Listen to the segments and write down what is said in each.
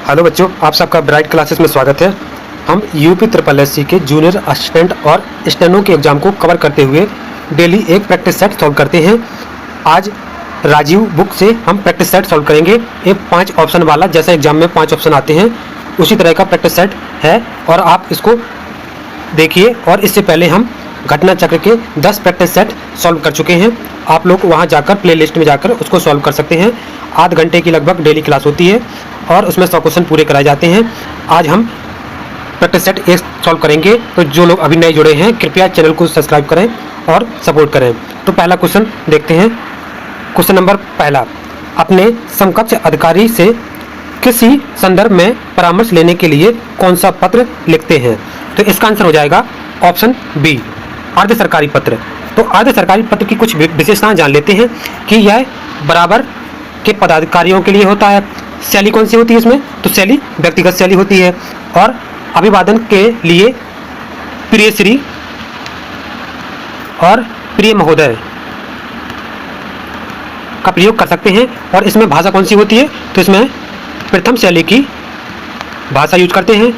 Hello बच्चों, आप सबका ब्राइट क्लासेस में स्वागत है। हम यूपी ट्रिपल एससी के जूनियर असिस्टेंट और स्टेनो के एग्ज़ाम को कवर करते हुए डेली एक प्रैक्टिस सेट सॉल्व करते हैं। आज राजीव बुक से हम प्रैक्टिस सेट सॉल्व करेंगे। ये 5 ऑप्शन वाला, जैसा एग्जाम में 5 ऑप्शन आते हैं उसी तरह का प्रैक्टिस सेट है और आप इसको देखिए। और इससे पहले हम घटना चक्र के 10 प्रैक्टिस सेट सॉल्व कर चुके हैं। आप लोग वहां जाकर प्ले लिस्ट में जाकर उसको सॉल्व कर सकते हैं। आध घंटे की लगभग डेली क्लास होती है और उसमें 100 क्वेश्चन पूरे कराए जाते हैं। आज हम प्रैक्टिस सेट 1 सॉल्व करेंगे। तो जो लोग अभी नए जुड़े हैं कृपया चैनल को सब्सक्राइब करें और सपोर्ट करें। तो पहला क्वेश्चन देखते हैं। क्वेश्चन नंबर पहला, अपने समकक्ष अधिकारी से किसी संदर्भ में परामर्श लेने के लिए कौन सा पत्र लिखते हैं? तो इसका आंसर हो जाएगा ऑप्शन बी, अर्ध सरकारी पत्र। तो अर्ध सरकारी पत्र की कुछ विशेषताएं जान लेते हैं कि यह बराबर के पदाधिकारियों के लिए होता है। शैली कौन सी होती है इसमें? तो शैली व्यक्तिगत शैली होती है। और अभिवादन के लिए प्रिय श्री और प्रिय महोदय का प्रयोग कर सकते हैं। और इसमें भाषा कौन सी होती है? तो इसमें प्रथम शैली की भाषा यूज करते हैं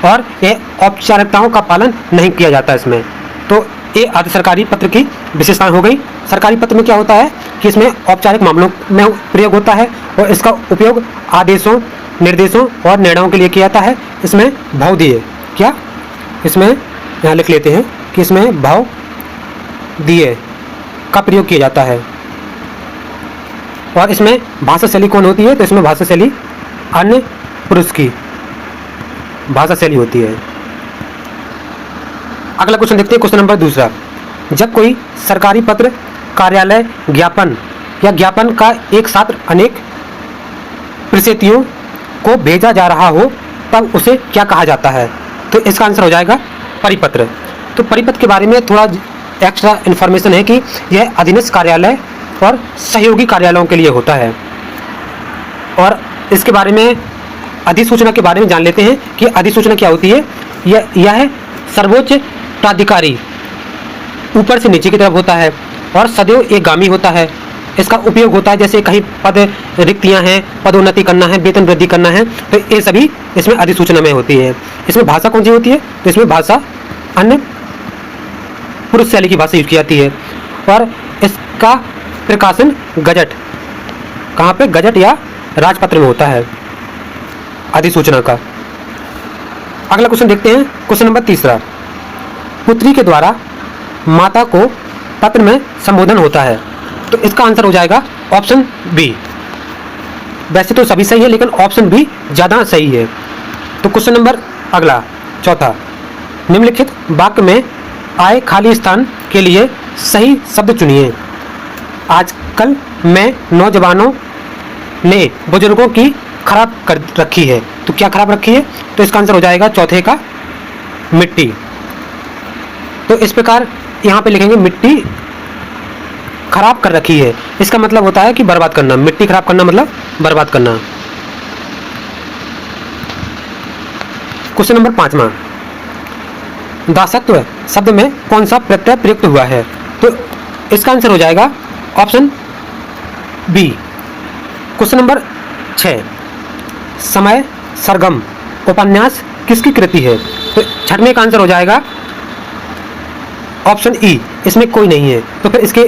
और ये औपचारिकताओं का पालन नहीं किया जाता इसमें। तो ये अर्ध सरकारी पत्र की विशेषताएं हो गई। सरकारी पत्र में क्या होता है कि इसमें औपचारिक मामलों में प्रयोग होता है और इसका उपयोग आदेशों, निर्देशों और निर्णयों के लिए किया जाता है। इसमें भावदीय क्या, इसमें यहाँ लिख लेते हैं कि इसमें भावदीय का प्रयोग किया जाता है। और इसमें भाषा शैली कौन होती है? तो इसमें भाषा शैली अन्य पुरुष की भाषा शैली होती है। अगला क्वेश्चन देखते हैं। क्वेश्चन नंबर दूसरा, जब कोई सरकारी पत्र, कार्यालय ज्ञापन या ज्ञापन का एक साथ अनेक प्रस्तुतियों को भेजा जा रहा हो तब उसे क्या कहा जाता है? तो इसका आंसर हो जाएगा परिपत्र। तो परिपत्र के बारे में थोड़ा एक्स्ट्रा इन्फॉर्मेशन है कि यह अधीनस्थ कार्यालय और सहयोगी कार्यालयों के लिए होता है। और इसके बारे में अधिसूचना के बारे में जान लेते हैं कि अधिसूचना क्या होती है। यह सर्वोच्च प्राधिकारी ऊपर से नीचे की तरफ होता है और सदैव एकगामी होता है। इसका उपयोग होता है जैसे कहीं पद रिक्तियां हैं, पदोन्नति करना है, वेतन वृद्धि करना है, तो ये सभी इसमें अधिसूचना में होती है। इसमें भाषा कौन सी होती है? तो इसमें भाषा अन्य पुरुष शैली की भाषा यूज की जाती है। और इसका प्रकाशन गजट, कहाँ पे? गजट या राजपत्र में होता है अधिसूचना का। अगला क्वेश्चन देखते हैं। क्वेश्चन नंबर तीसरा, पुत्री के द्वारा माता को पत्र में संबोधन होता है। तो इसका आंसर हो जाएगा ऑप्शन बी। वैसे तो सभी सही है लेकिन ऑप्शन बी ज़्यादा सही है। तो क्वेश्चन नंबर अगला चौथा, निम्नलिखित वाक्य में आए खाली स्थान के लिए सही शब्द चुनिए। आजकल में नौजवानों ने बुजुर्गों की खराब कर रखी है। तो क्या खराब रखी है? तो इसका आंसर हो जाएगा चौथे का मिट्टी। तो इस प्रकार यहाँ पे लिखेंगे मिट्टी खराब कर रखी है। इसका मतलब होता है कि बर्बाद करना। मिट्टी खराब करना मतलब बर्बाद करना। क्वेश्चन नंबर 5वां, दासत्व शब्द में कौन सा प्रत्यय प्रयुक्त हुआ है? तो इसका आंसर हो जाएगा ऑप्शन बी। क्वेश्चन नंबर 6, समय सरगम उपन्यास किसकी कृति है? तो 6वें का आंसर हो जाएगा ऑप्शन ई, इसमें कोई नहीं है। तो फिर इसके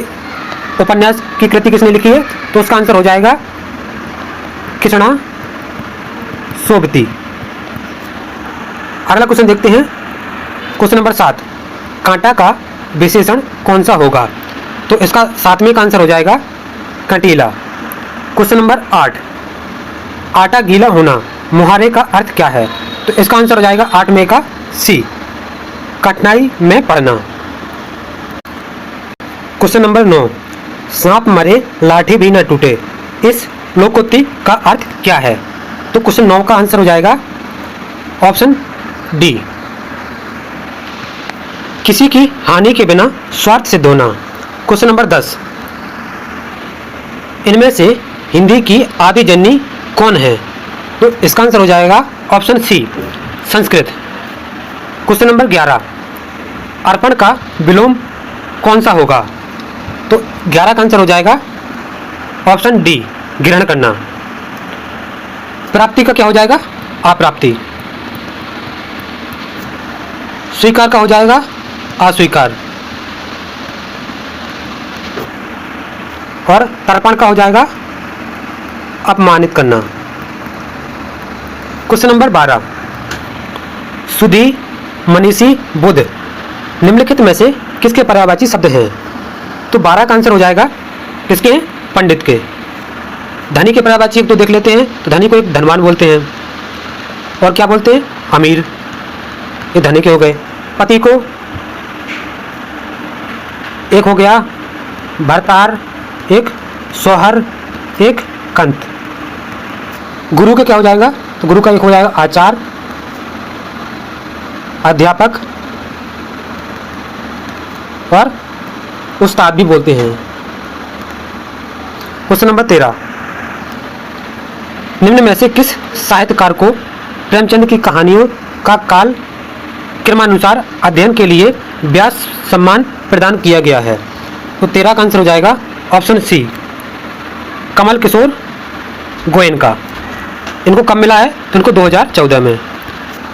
उपन्यास की कृति किसने लिखी है? तो उसका आंसर हो जाएगा कृष्णा सोबती। अगला क्वेश्चन देखते हैं। क्वेश्चन नंबर 7, कांटा का विशेषण कौन सा होगा? तो इसका 7वें का आंसर हो जाएगा कंटीला। क्वेश्चन नंबर 8, आटा गीला होना मुहारे का अर्थ क्या है? तो इसका आंसर हो जाएगा 8वें का सी, कठिनाई में पड़ना। क्वेश्चन नंबर 9, सांप मरे लाठी भी न टूटे, इस लोकोक्ति का अर्थ क्या है? तो क्वेश्चन 9 का आंसर हो जाएगा ऑप्शन डी, किसी की हानि के बिना स्वार्थ सिद्ध होना। क्वेश्चन नंबर 10, इनमें से हिंदी की आदि जननी कौन है? तो इसका आंसर हो जाएगा option C, Sanskrit. Question number 11, अर्पण का विलोम कौन सा होगा? तो 11 का आंसर हो जाएगा ऑप्शन डी, ग्रहण करना। प्राप्ति का क्या हो जाएगा? अप्राप्ति। स्वीकार का हो जाएगा अस्वीकार, और तर्पण का हो जाएगा अपमानित करना। क्वेश्चन नंबर 12, सुधी, मनीषी, बुद्ध निम्नलिखित में से किसके पर्यायवाची शब्द हैं? तो 12 का आंसर हो जाएगा किसके हैं? पंडित के। धनी के पर्यायवाची एक तो देख लेते हैं। तो धनी को एक धनवान बोलते हैं, और क्या बोलते हैं? अमीर। ये धनी के हो गए। पति को एक हो गया भरतार, एक सोहर, एक कंत। गुरु के क्या हो जाएगा? तो गुरु का एक हो जाएगा आचार्य, अध्यापक, और उस्ताद भी बोलते हैं। क्वेश्चन नंबर 13, निम्न में से किस साहित्यकार को प्रेमचंद की कहानियों का काल क्रमानुसार अध्ययन के लिए व्यास सम्मान प्रदान किया गया है? तो 13 का आंसर हो जाएगा ऑप्शन सी, कमल किशोर गोयनका। इनको कब मिला है? तो इनको 2014 में।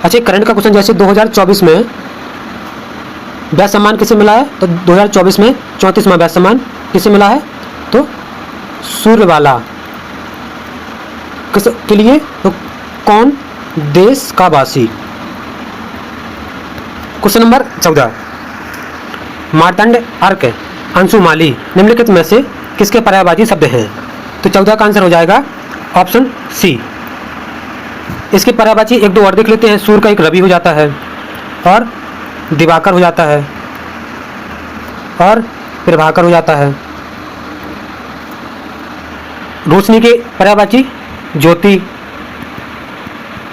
अच्छा, करंट का क्वेश्चन, जैसे 2024 में व्यास सम्मान किसे मिला है? तो 2024 में 34वां व्यास सम्मान किसे मिला है? तो सूर्यवाला। किस के लिए? तो कौन देश का वासी। क्वेश्चन नंबर 14, मार्तंड, अर्क, अंशुमाली निम्नलिखित में से किसके पर्यायवाची शब्द हैं? तो 14 का आंसर हो जाएगा ऑप्शन सी। इसके पर्यायवाची एक दो और देख लेते हैं। सूर्य का एक रवि हो जाता है, और दिवाकर हो जाता है, और प्रभाकर हो जाता है। रोशनी के पर्यायवाची ज्योति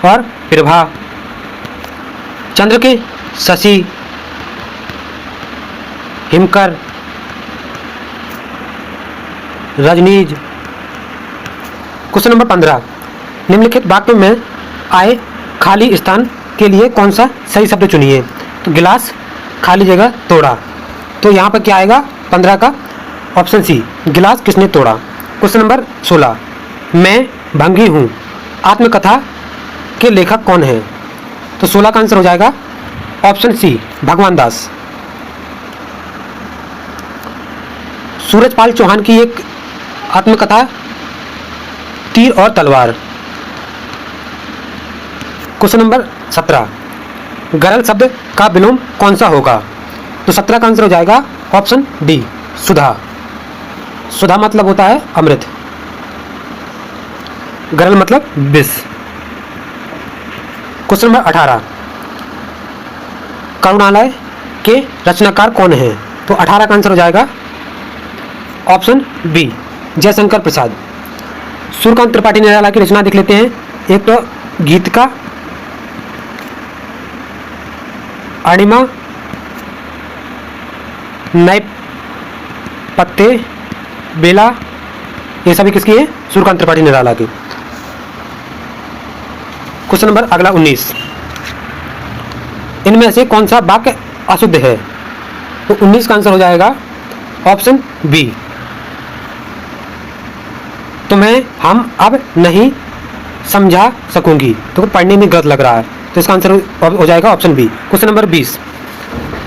और प्रभा। चंद्र के शशि, हिमकर, रजनीज। क्वेश्चन नंबर 15, निम्नलिखित वाक्य में आए खाली स्थान के लिए कौन सा सही शब्द चुनिए? तो गिलास, खाली जगह, तोड़ा। तो यहाँ पर क्या आएगा? 15 का ऑप्शन सी, गिलास किसने तोड़ा। क्वेश्चन नंबर 16, मैं भंगी हूँ आत्मकथा के लेखक कौन है? तो 16 का आंसर हो जाएगा ऑप्शन सी, भगवान दास। सूरजपाल चौहान की एक आत्मकथा तीर और तलवार। क्वेश्चन नंबर 17, गरल शब्द का विलोम कौन सा होगा? तो 17 का आंसर हो जाएगा ऑप्शन डी, सुधा। सुधा मतलब होता है अमृत, गरल मतलब विष। क्वेश्चन नंबर 18, करुणालय के रचनाकार कौन है? तो 18 का आंसर हो जाएगा ऑप्शन बी, जयशंकर प्रसाद। सूर्यकांत त्रिपाठी निराला की रचना देख लेते हैं। एक तो गीत का, अणिमा, नए पत्ते, बेला, ये सभी किसकी है? सूर्यकांत त्रिपाठी निराला की। क्वेश्चन नंबर अगला 19, इनमें से कौन सा वाक्य अशुद्ध है? तो 19 का आंसर हो जाएगा ऑप्शन बी, तुम्हें हम अब नहीं समझा सकूंगी। तो पढ़ने में गलत लग रहा है, तो इसका आंसर हो जाएगा ऑप्शन बी। क्वेश्चन नंबर 20,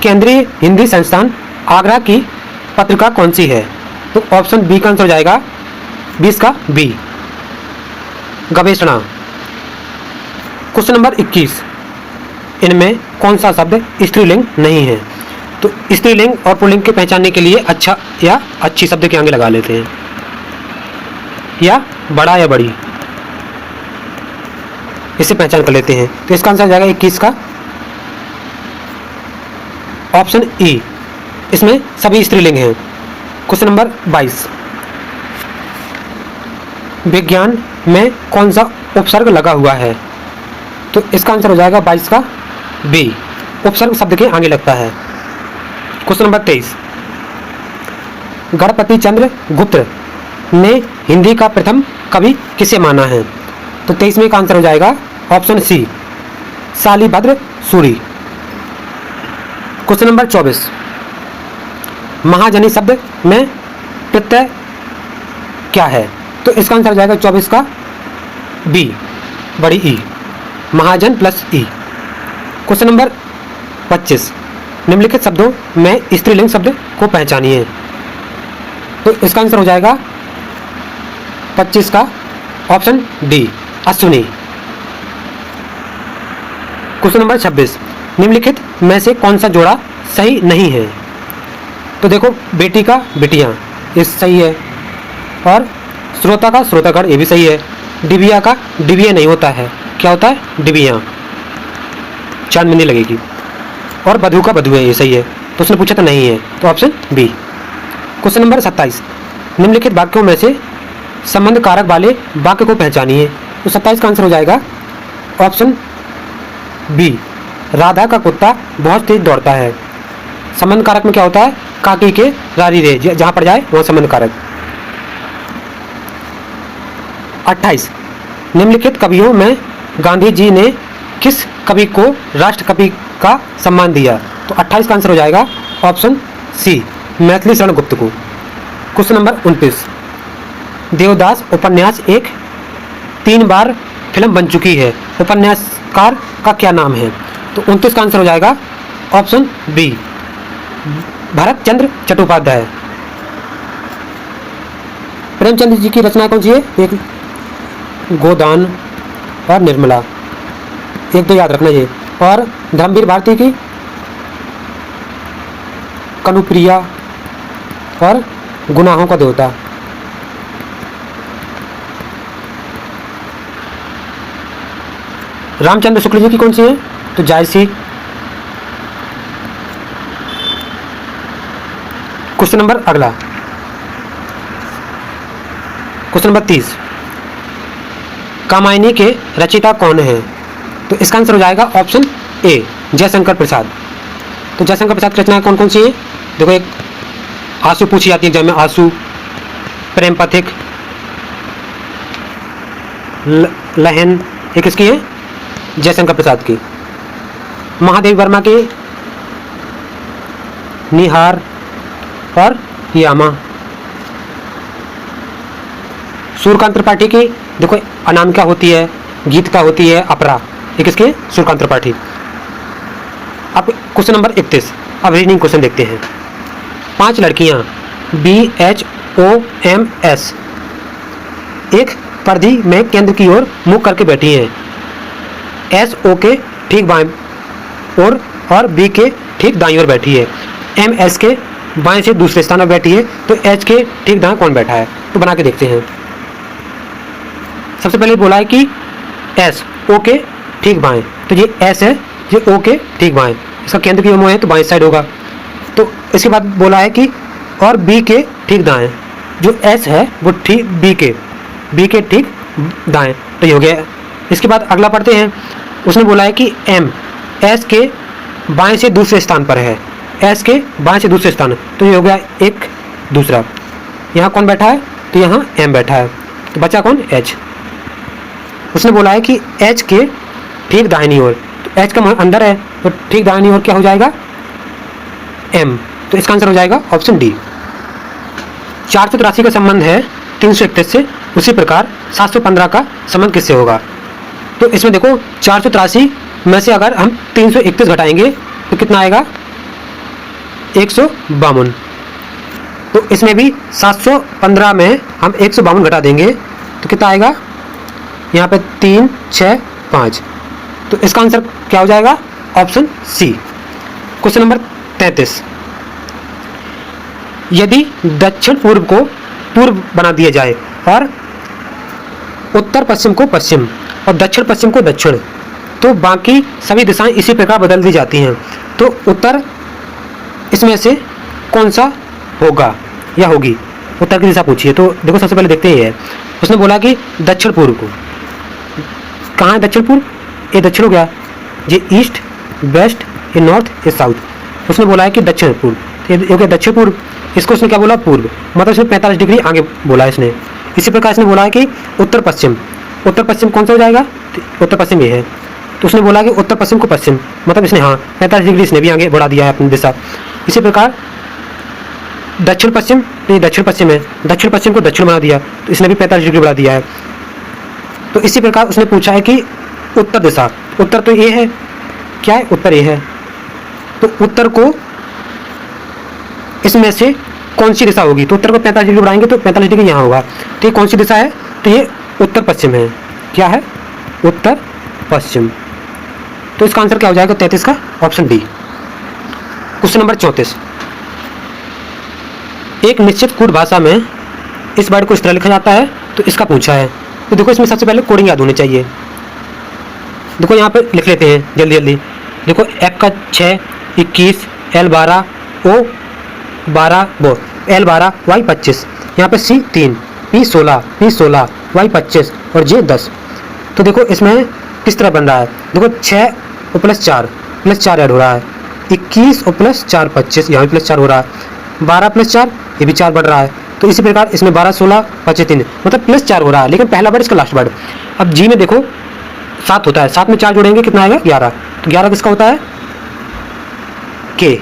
केंद्रीय हिंदी संस्थान आगरा की पत्रिका कौन सी है? तो ऑप्शन बी का आंसर हो जाएगा 20 का बी, गवेषणा। क्वेश्चन नंबर 21, इनमें कौन सा शब्द स्त्रीलिंग नहीं है? तो स्त्रीलिंग और पुल्लिंग के पहचानने के लिए अच्छा या अच्छी शब्द के आगे लगा लेते हैं, या बड़ा या बड़ी, इसे पहचान कर लेते हैं। तो इसका आंसर जाएगा 21 का ऑप्शन ई, इसमें सभी स्त्रीलिंग हैं। क्वेश्चन नंबर 22, विज्ञान में कौन सा उपसर्ग लगा हुआ है? तो इसका आंसर हो जाएगा 22 का बी, उपसर्ग शब्द के आगे लगता है। क्वेश्चन नंबर 23, गणपति चंद्र गुप्त ने हिंदी का प्रथम कवि किसे माना है? तो 23 का आंसर हो जाएगा option C, Shalibhadra Suri. Question number 24, Mahajani शब्द में प्रत्यय क्या है? तो इसका आंसर हो जाएगा 24 का बी, बड़ी ई। महाजन प्लस ई। क्वेश्चन नंबर 25, निम्नलिखित शब्दों में स्त्रीलिंग शब्द को पहचानिए। तो इसका आंसर हो जाएगा 25 का option D, Ashwini. Question number 26, निम्नलिखित में से कौन सा जोड़ा सही नहीं है। तो देखो, बेटी का बिटियां, ये सही है, और श्रोता का श्रोतागण, ये भी सही है। डिबिया का डिबिया नहीं होता है, क्या होता है, डिबिया, चांद में नहीं लगेगी। और बधू का बधू है, ये सही है। तो उसने पूछा तो नहीं है, तो ऑप्शन बी। क्वेश्चन नंबर 27, निम्नलिखित वाक्यों में से संबंध कारक वाले वाक्य को पहचानिए। तो 27 का आंसर हो जाएगा ऑप्शन बी, राधा का कुत्ता बहुत तेज दौड़ता है। संबंध कारक में क्या होता है, काकी के रारी रे, जहां पर जाए वहां संबंध कारक। 28, निम्नलिखित कवियों में गांधी जी ने किस कवि को राष्ट्र कवि का सम्मान दिया। तो 28 का आंसर हो जाएगा ऑप्शन सी, मैथिली शरण गुप्त को। क्वेश्चन नंबर 29, देवदास उपन्यास एक 3 बार फिल्म बन चुकी है, उपन्यासकार का क्या नाम है। तो 29 का आंसर हो जाएगा ऑप्शन बी, भरत चंद्र चट्टोपाध्याय। प्रेमचंद जी की रचना कौन सी है, एक गोदान और निर्मला, एक तो याद रखना ये। और धर्मवीर भारती की कनुप्रिया और गुनाहों का देवता। रामचंद्र शुक्ल जी की कौन सी है, तो जायसी। क्वेश्चन नंबर अगला, क्वेश्चन नंबर 30, कामायनी के रचयिता कौन है। तो इसका आंसर हो जाएगा ऑप्शन ए, जयशंकर प्रसाद। तो जयशंकर प्रसाद की रचना कौन कौन सी है, देखो, एक आंसू पूछी जाती है एग्जाम में, आंसू, प्रेम पथिक, लहन, एक इसकी है जयशंकर प्रसाद की। महादेवी वर्मा की निहार और यामा। सूर्यकांत त्रिपाठी की देखो, अनामिका होती है, गीतिका होती है, अपरा, एक इसके सूर्यकांत त्रिपाठी। अब क्वेश्चन नंबर 31, अब रीजनिंग क्वेश्चन देखते हैं। 5 लड़कियां BHOMS एक परिधि में केंद्र की ओर मुख करके बैठी हैं। SO के ठीक बाएं ओर और B के ठीक दाईं ओर बैठी है। MS के बाएं से दूसरे स्थान पर बैठी है, तो H के ठीक दाएं कौन बैठा है। तो बना के देखते हैं। सबसे पहले बोला है कि SO के ठीक बाएं, तो ये S है, ये O के ठीक बाएं, इसका केंद्र की ओर है तो बाएं साइड होगा। तो इसके बाद बोला है कि और B के ठीक दाएं, जो S है वो ठीक B के ठीक दाएं, तो ये हो गया। इसके बाद अगला पढ़ते हैं। उसने बोला है कि M S के बाएं से दूसरे स्थान पर है, S के बाएं से दूसरे स्थान, तो ये हो गया एक दूसरा। यहाँ कौन बैठा है, तो यहाँ M बैठा है, तो बचा कौन, H। उसने बोला है कि H के ठीक दाहिनी ओर, तो H का अंदर है, तो ठीक दाहिनी ओर क्या हो जाएगा, M। तो इसका आंसर हो जाएगा ऑप्शन डी। 483 का संबंध है 331 से, उसी प्रकार 715 का संबंध किससे होगा। तो इसमें देखो, 483 में से अगर हम 331 घटाएंगे तो कितना आएगा, 152। तो इसमें भी 715 में हम 152 घटा देंगे तो कितना आएगा, यहाँ पे 3, 6, 5। तो इसका आंसर क्या हो जाएगा, ऑप्शन सी। क्वेश्चन नंबर 33, यदि दक्षिण पूर्व को पूर्व बना दिया जाए और उत्तर पश्चिम को पश्चिम और दक्षिण पश्चिम को दक्षिण, तो बाकी सभी दिशाएं इसी प्रकार बदल दी जाती हैं। तो उत्तर इसमें से कौन सा होगा या होगी, उत्तर की दिशा पूछिए। तो देखो, सबसे पहले देखते हैं, उसने बोला कि दक्षिण पूर्व को, कहाँ है दक्षिण पूर्व, ये दक्षिण हो गया, ये ईस्ट, वेस्ट, ये नॉर्थ, ये साउथ। उसने बोला है कि दक्षिण पूर्व, ये हो गया दक्षिण पूर्व। इसको उसने क्या बोला, पूर्व, मतलब इसने 45 डिग्री आगे बोला इसने। इसी प्रकार इसने बोला है कि उत्तर पश्चिम, उत्तर पश्चिम कौन सा हो जाएगा, उत्तर पश्चिम ये है, तो उसने बोला कि उत्तर पश्चिम को पश्चिम, मतलब इसने हाँ 45 डिग्री इसने भी आगे बढ़ा दिया है अपनी दिशा। इसी प्रकार दक्षिण पश्चिम, ये दक्षिण पश्चिम है, दक्षिण पश्चिम को दक्षिण बना दिया, तो इसने भी 45 डिग्री बढ़ा दिया है। तो इसी प्रकार उसने पूछा है कि उत्तर दिशा, उत्तर तो ए है, क्या है, उत्तर ए है। तो उत्तर को इसमें से कौन सी दिशा होगी, तो उत्तर को 45 डिग्री बढ़ाएंगे तो 45 डिग्री यहाँ होगा। तो ये कौन सी दिशा है, तो ये उत्तर पश्चिम है। क्या है, उत्तर पश्चिम। तो इसका आंसर क्या हो जाएगा 33 का, ऑप्शन डी। क्वेश्चन नंबर 34, एक निश्चित कोड भाषा में इस वर्ड को इस तरह लिखा जाता है, तो इसका पूछा है। तो देखो इसमें सबसे पहले कोडिंग याद होनी चाहिए। देखो यहाँ पे लिख लेते हैं जल्दी जल्दी। देखो एक का 6, 21, L12, O12, वो L12, Y25, यहाँ पे C3, P16, Y25 और J10। तो देखो इसमें किस तरह बन रहा है, देखो 6 और +4 ऐड हो रहा है, 21 और +4 25, यहाँ भी +4 हो रहा है, 12 +4 ये भी 4 बढ़ रहा है। तो इसी प्रकार इसमें 12, 16, 25, 3 मतलब +4 हो रहा है, लेकिन पहला वर्ड इसका लास्ट वर्ड। अब जी में देखो 7 होता है, 7 में 4 जोड़ेंगे कितना आएगा 11। तो 11 किसका होता है, के।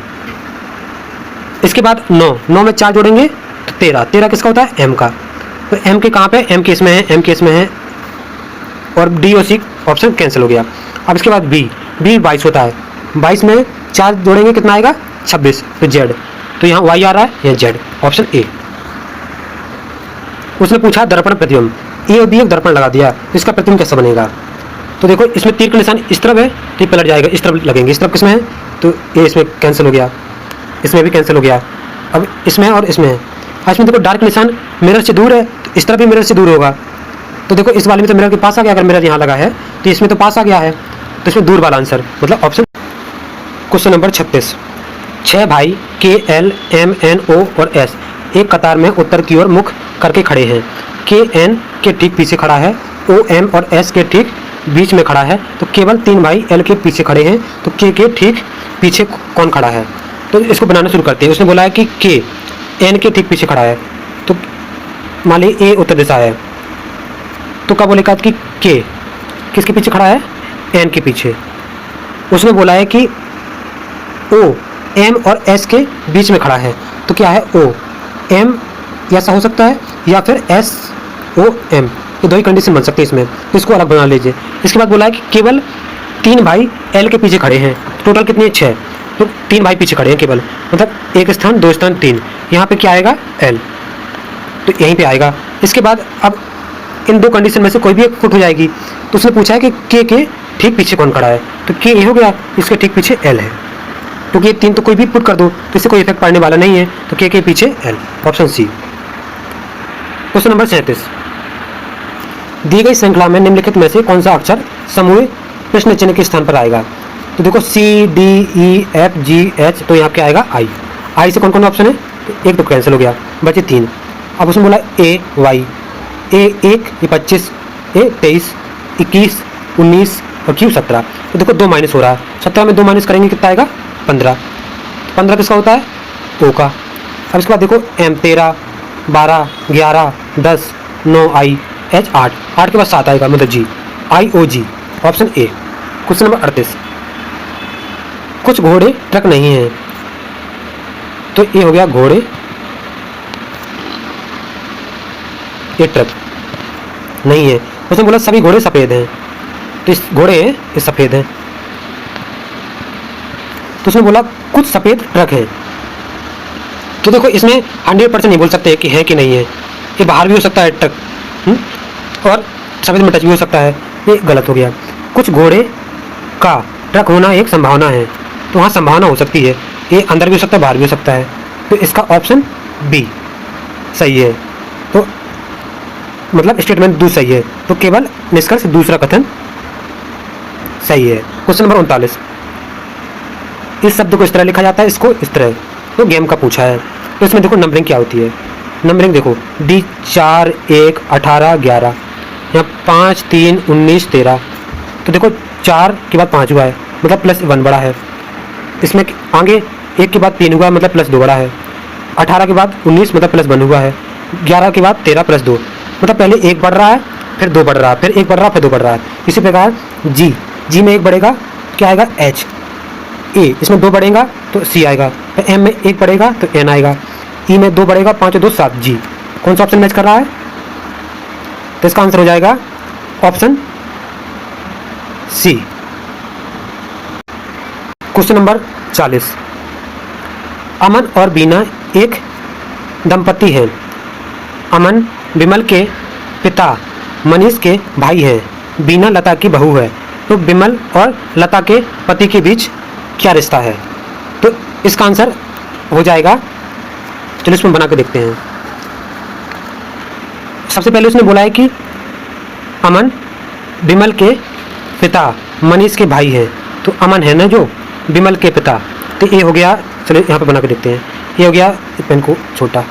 इसके बाद 9 में 4 जोड़ेंगे तो 13 किसका होता है, एम का। तो एम के कहाँ पे, एम के इसमें है, एम के इसमें है, और डी और सी ऑप्शन कैंसिल हो गया। अब इसके बाद बी 22 होता है, 22 में 4 जोड़ेंगे कितना आएगा 26, तो जेड। तो यहाँ वाई आ रहा है, यहाँ जेड, ऑप्शन ए। उसने पूछा दर्पण प्रतिबिंब, ए और बी एक दर्पण लगा दिया, तो इसका प्रतिबिंब कैसा बनेगा। तो देखो इसमें तीर का निशान इस तरफ है तो ये पलट जाएगा, इस तरफ लगेंगे, इस तरफ किसमें है, तो ये इसमें कैंसिल हो गया, इसमें भी कैंसिल हो गया। अब इसमें और इसमें है, इसमें देखो डार्क निशान मिरर से दूर है, तो इस तरफ भी मिरर से दूर होगा। तो देखो इस वाले में तो मिरर के पास आ गया, अगर मिरर यहाँ लगा है तो इसमें तो पास आ गया है, तो इसमें दूर वाला आंसर मतलब ऑप्शन। क्वेश्चन नंबर 36, 6 भाई KL, M, N, O और S एक कतार में उत्तर की ओर मुख करके खड़े हैं। KN के ठीक पीछे खड़ा है, O, M और S के ठीक बीच में खड़ा है। तो केवल 3 भाई L के पीछे खड़े हैं, तो K के ठीक पीछे कौन खड़ा है। तो इसको बनाना शुरू करते हैं। उसने बोला है कि K N के ठीक पीछे खड़ा है, तो मान लीजिए A उत्तर दिशा है, तो क्या बोलेगा कि K किसके पीछे खड़ा है, N के पीछे। उसने बोला है कि O M और S के बीच में खड़ा है, तो क्या है O M ऐसा हो सकता है, या फिर S O M, ये दो ही कंडीशन बन सकती है इसमें, तो इसको अलग बना लीजिए। इसके बाद बोला है कि केवल 3 भाई L के पीछे खड़े हैं, टोटल कितनी है 6, तो 3 भाई पीछे खड़े हैं केवल, मतलब एक स्थान 2 स्थान 3, यहाँ पे क्या आएगा L, तो यहीं पे आएगा। इसके बाद अब इन 2 कंडीशन में से कोई भी एक फुट हो जाएगी। तो उसने पूछा है कि K के ठीक पीछे कौन खड़ा है, तो K ये हो गया, इसके ठीक पीछे L है, क्योंकि ये 3 तो कोई भी पुट कर दो तो इससे कोई इफेक्ट पड़ने वाला नहीं है, तो K के पीछे L, option C. Question number 37, दी गई श्रृंखला में निम्नलिखित में से कौन सा अक्षर समूह प्रश्न चिन्ह के स्थान पर आएगा। तो देखो C, D, E, F, G, H, तो यहाँ क्या आएगा I से कौन कौन ऑप्शन है, तो एक तो कैंसिल हो गया, बचे 3। अब उसने बोला A, Y, A 1, ये 25, A 23, 21, 19 और Q 17। तो देखो 2 माइनस हो रहा है, 17 में 2 माइनस करेंगे कितना आएगा 15, 15 किसका होता है O का। अब इसके बाद देखो M 13, 12, 11, 10, 9 I, H 8 के बाद 7 आएगा, मतलब G, I O G, option A. Question number 38, कुछ घोड़े ट्रक नहीं है, तो ये हो गया घोड़े, ये ट्रक नहीं है। उसने बोला सभी घोड़े सफ़ेद हैं, तो इस घोड़े ये सफ़ेद हैं। तो उसने बोला कुछ सफ़ेद ट्रक हैं, तो देखो इसमें 100% नहीं बोल सकते कि है कि नहीं है, ये बाहर भी हो सकता है ट्रक, और सफ़ेद में टच भी हो सकता है, ये गलत हो गया। कुछ घोड़े का ट्रक होना एक संभावना है, तो वहाँ संभावना हो सकती है, ये अंदर भी हो सकता है बाहर भी हो सकता है, तो इसका ऑप्शन बी सही है। तो मतलब स्टेटमेंट दूसरा सही है, तो केवल निष्कर्ष दूसरा कथन सही है। क्वेश्चन नंबर 39, इस शब्द को इस तरह लिखा जाता है, इसको इस तरह, तो गेम का पूछा है। तो इसमें देखो नंबरिंग क्या होती है, नंबरिंग देखो D 4 1 18 11, यहाँ 5 3 19 13, तो देखो 4 के बाद 5 हुआ है, मतलब +1 बड़ा है। इसमें आगे 1 के बाद 3 हुआ है, मतलब +2 बड़ा है। 18 के बाद 19 मतलब +1 हुआ है। 11 के बाद 13 +2, मतलब पहले 1 बढ़ रहा है, फिर 2 बढ़ रहा है, फिर 1 बढ़ रहा है, फिर 2 बढ़ रहा है। इसी प्रकार जी में 1 बढ़ेगा, क्या आएगा H, A इसमें 2 बढ़ेगा तो C आएगा, फिर M में 1 बढ़ेगा तो N आएगा, E में 2 बढ़ेगा, 5 और 2 7, G। कौन सा ऑप्शन मैच कर रहा है, तो इसका आंसर हो जाएगा ऑप्शन C, क्वेश्चन नंबर 40। अमन और बीना एक दंपति हैं। अमन विमल के पिता मनीष के भाई हैं। बीना लता की बहू है। तो विमल और लता के पति के बीच क्या रिश्ता है? तो इसका आंसर हो जाएगा, चलो इसमें बना के देखते हैं। सबसे पहले उसने बोला है कि अमन विमल के पिता मनीष के भाई हैं। तो अमन है ना जो विमल के पिता, तो ये हो गया। चलो यहाँ पे बना के देखते हैं। ये हो गया, पेन को छोटा,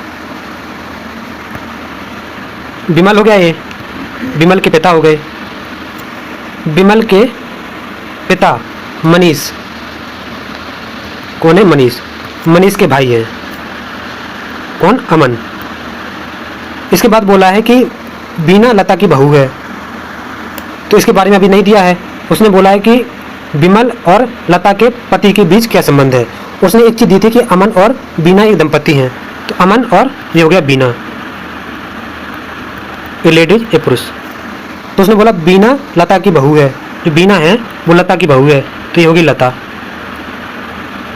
विमल हो गया, ये विमल के पिता हो गए। विमल के पिता मनीष, कौन है? मनीष। मनीष के भाई हैं कौन? अमन। इसके बाद बोला है कि बीना लता की बहू है। तो इसके बारे में अभी नहीं दिया है। उसने बोला है कि विमल और लता के पति के बीच क्या संबंध है। उसने एक चीज़ दी थी कि अमन और बीना एक दंपति हैं। तो अमन और ये हो गया बीना, ए लेडीज ए पुरुष। तो उसने बोला बीना लता की बहू है। जो बीना है वो लता की बहू है, तो ये होगी लता,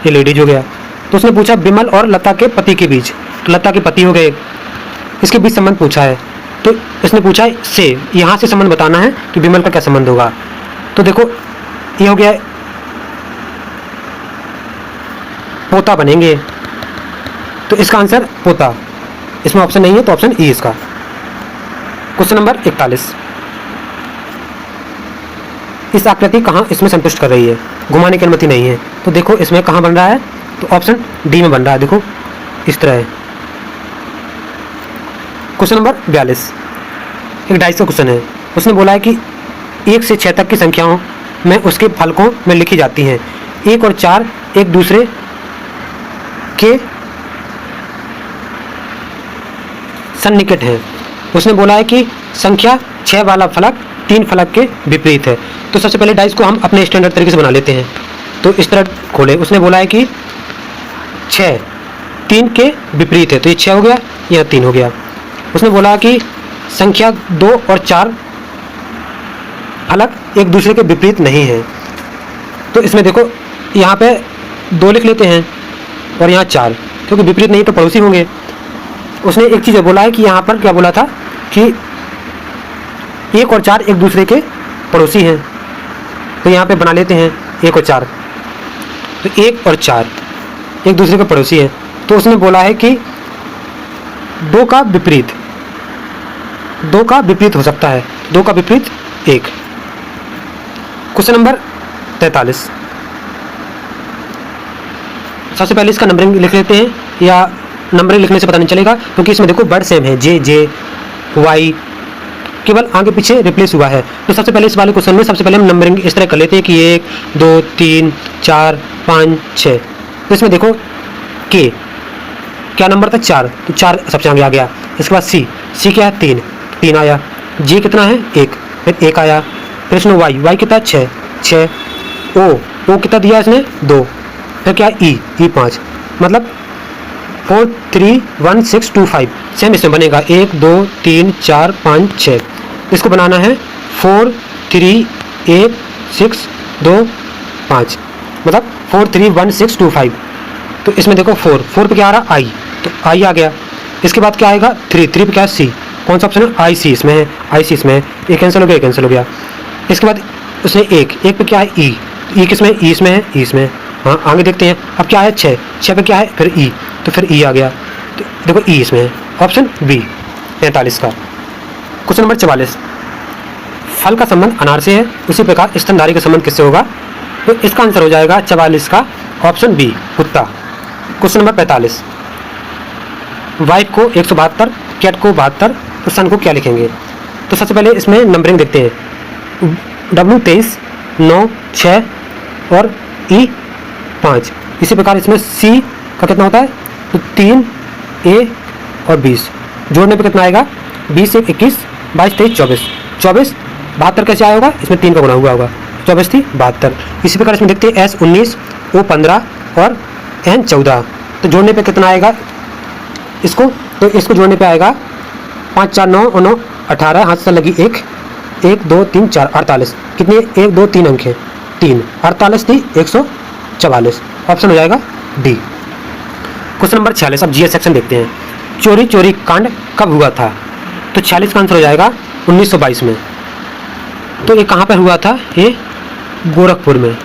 ये लेडीज हो गया। तो उसने पूछा विमल और लता के पति के बीच, तो लता के पति हो गए, इसके बीच संबंध पूछा है। तो इसने पूछा से, यहाँ से संबंध बताना है कि विमल का क्या संबंध होगा। तो देखो ये हो गया, पोता बनेंगे। तो इसका आंसर पोता, इसमें ऑप्शन नहीं है तो ऑप्शन ई इसका। Question number 41। इस आकृति कहाँ इसमें संतुष्ट कर रही है? घुमाने की अनुमति नहीं है। तो देखो इसमें कहाँ बन रहा है? तो ऑप्शन डी में बन रहा है। देखो इस तरह है। क्वेश्चन नंबर 42 एक डाइस का क्वेश्चन है। उसने बोला है कि 1 से 6 तक की संख्याओं में उसके फलकों में लिखी जाती हैं। 1 और 4 एक दूसरे के सन्निकट हैं। उसने बोला है कि संख्या 6 वाला फलक 3 फलक के विपरीत है। तो सबसे पहले डाइस को हम अपने स्टैंडर्ड तरीके से बना लेते हैं। तो इस तरह खोले। उसने बोला है कि 6 3 के विपरीत है, तो ये 6 हो गया, यह 3 हो गया। उसने बोला कि संख्या 2 और 4 फलक एक दूसरे के विपरीत नहीं है। तो इसमें देखो यहाँ पे 2 लिख लेते हैं और यहाँ 4, क्योंकि विपरीत नहीं तो पड़ोसी होंगे। उसने एक चीज़ बोला है कि यहाँ पर क्या बोला था कि 1 और 4 एक दूसरे के पड़ोसी हैं। तो यहाँ पे बना लेते हैं 1 और 4। तो 1 और 4 एक दूसरे के पड़ोसी हैं। तो उसने बोला है कि 2 का विपरीत, 2 का विपरीत हो सकता है। 2 का विपरीत 1। Question number 43। सबसे पहले इसका नंबरिंग लिख लेते हैं, या नंबरिंग लिखने से पता नहीं चलेगा क्योंकि इसमें देखो वर्ड सेम है, जे जे वाई, केवल आगे पीछे रिप्लेस हुआ है। तो सबसे पहले इस वाले क्वेश्चन में सबसे पहले हम नंबरिंग इस तरह कर लेते हैं कि 1 2 3 4 5 6। तो इसमें देखो के क्या नंबर था? 4, तो 4 सबसे आगे आ गया। इसके बाद सी क्या है? 3 आया। जी कितना है? 1, फिर 1 आया। फिर इसमें वाई कितना? 6। ओ कितना दिया इसने? 2। फिर क्या? ई 5, मतलब 4 3 1 6 2 5। सेम इसमें बनेगा 1 2 3 4 5 6। इसको बनाना है 4 3 1 6 2 5, मतलब 4 3 1 6 2 5। तो इसमें देखो 4 पे क्या आ रहा? आई, तो आई आ गया। इसके बाद क्या आएगा? 3 पे क्या है? सी। कौन सा ऑप्शन है? आई सी इसमें है, आई सी इसमें है। ये कैंसिल हो गया, कैंसिल हो गया। इसके बाद उसने 1 पे क्या है? ई किसमें? ई इसमें है, ई इसमें। हाँ आगे देखते हैं। अब क्या है? 6 पे क्या है? फिर ई, तो फिर ई आ गया। तो देखो ई इसमें है, ऑप्शन बी 45 का। Question number 44। फल का संबंध अनार से है, उसी प्रकार स्तनधारी का संबंध किससे होगा? तो इसका आंसर हो जाएगा 44 का ऑप्शन बी, कुत्ता। Question number 45। वाइफ को 172, कैट को 72, तो सन को क्या लिखेंगे? तो सबसे पहले इसमें नंबरिंग देखते हैं। W 23 9 6 और E 5। इसी प्रकार इसमें C का कितना होता है? तो 3 A और 20 जोड़ने पे कितना आएगा? 20 1 21 22 23 24। 24 72 कैसे आया होगा? इसमें 3 का गुणा हुआ होगा, 24 थी 72। इसी प्रकार इसमें देखते हैं S 19 O 15 और N 14। तो जोड़ने पे कितना आएगा इसको? तो इसको जोड़ने पे आएगा 5 4 9 और 9 18, हाथ से लगी 1 1 2 3 4 48। कितने? 1 2 3 अंक है, 3 48 थी 104 1944। ऑप्शन हो जाएगा डी। क्वेश्चन नंबर 46, अब जीएस सेक्शन देखते हैं। चोरी चोरी कांड कब हुआ था? तो 46 का आंसर हो जाएगा 1922 में। तो ये कहाँ पर हुआ था? ये गोरखपुर में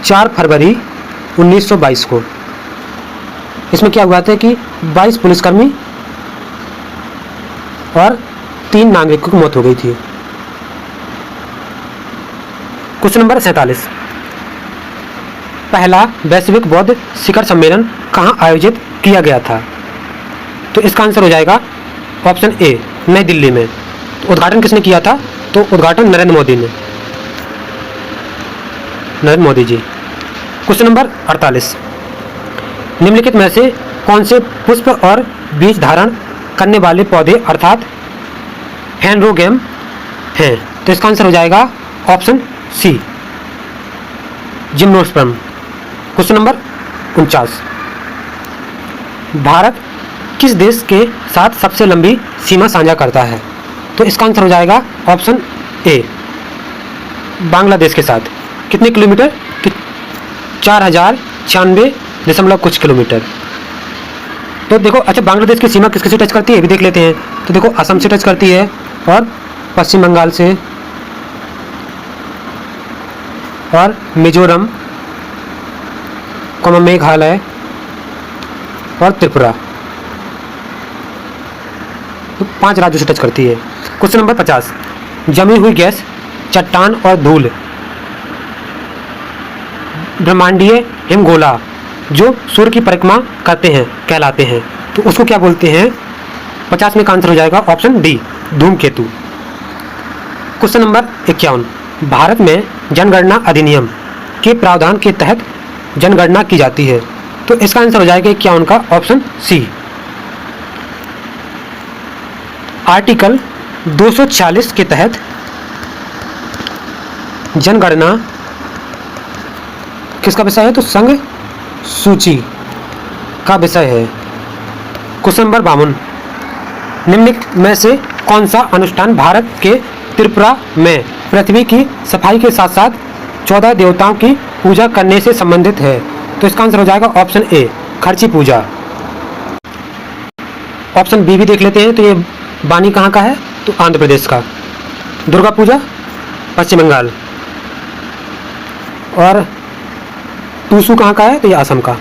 4 फरवरी 1922 को। इसमें क्या हुआ था कि 22 पुलिसकर्मी और 3 नागरिकों की मौत हो गई थी। क्वेश्चन नंबर 47, पहला वैश्विक बौद्ध शिखर सम्मेलन कहाँ आयोजित किया गया था? तो इसका आंसर हो जाएगा ऑप्शन ए, नई दिल्ली में। तो उद्घाटन किसने किया था? तो उद्घाटन नरेंद्र मोदी ने, नरेंद्र मोदी जी। क्वेश्चन नंबर 48, निम्नलिखित में से कौन से पुष्प और बीज धारण करने वाले पौधे अर्थात हेनरोगेम हैं? तो इसका आंसर हो जाएगा option C, gymnosperm. Question number 49, Bharat किस देश के साथ सबसे लंबी सीमा साझा करता है? तो इसका आंसर हो जाएगा ऑप्शन ए, बांग्लादेश के साथ। कितने किलोमीटर? 4096 कुछ किलोमीटर। तो देखो, अच्छा बांग्लादेश की सीमा किसके से टच करती है भी देख लेते हैं। तो देखो, असम से टच करती है और पश्चिम बंगाल से और मिजोरम, मेघालय और त्रिपुरा, तो 5 राज्यों से टच करती है। क्वेश्चन नंबर 50, जमी हुई गैस, चट्टान और धूल ब्रह्मांडीय हिमगोला जो सूर्य की परिक्रमा करते हैं कहलाते हैं, तो उसको क्या बोलते हैं? 50 में का आंसर हो जाएगा ऑप्शन डी, धूमकेतु। क्वेश्चन नंबर 51, भारत में जनगणना अधिनियम के प्रावधान के तहत जनगणना की जाती है, तो इसका आंसर हो जाएगा 51 का ऑप्शन सी, आर्टिकल 240 के तहत जनगणना किसका विषय है? तो संघ सूची का विषय है। क्वेश्चन नंबर 52, निम्नलिखित में से कौन सा अनुष्ठान भारत के त्रिपुरा में पृथ्वी की सफाई के साथ साथ 14 देवताओं की पूजा करने से संबंधित है? तो इसका आंसर हो जाएगा ऑप्शन ए, खर्ची पूजा। ऑप्शन बी भी देख लेते हैं। तो ये बानी कहाँ का है? तो आंध्र प्रदेश का। दुर्गा पूजा पश्चिम बंगाल, और टूसू कहाँ का है? तो ये असम का।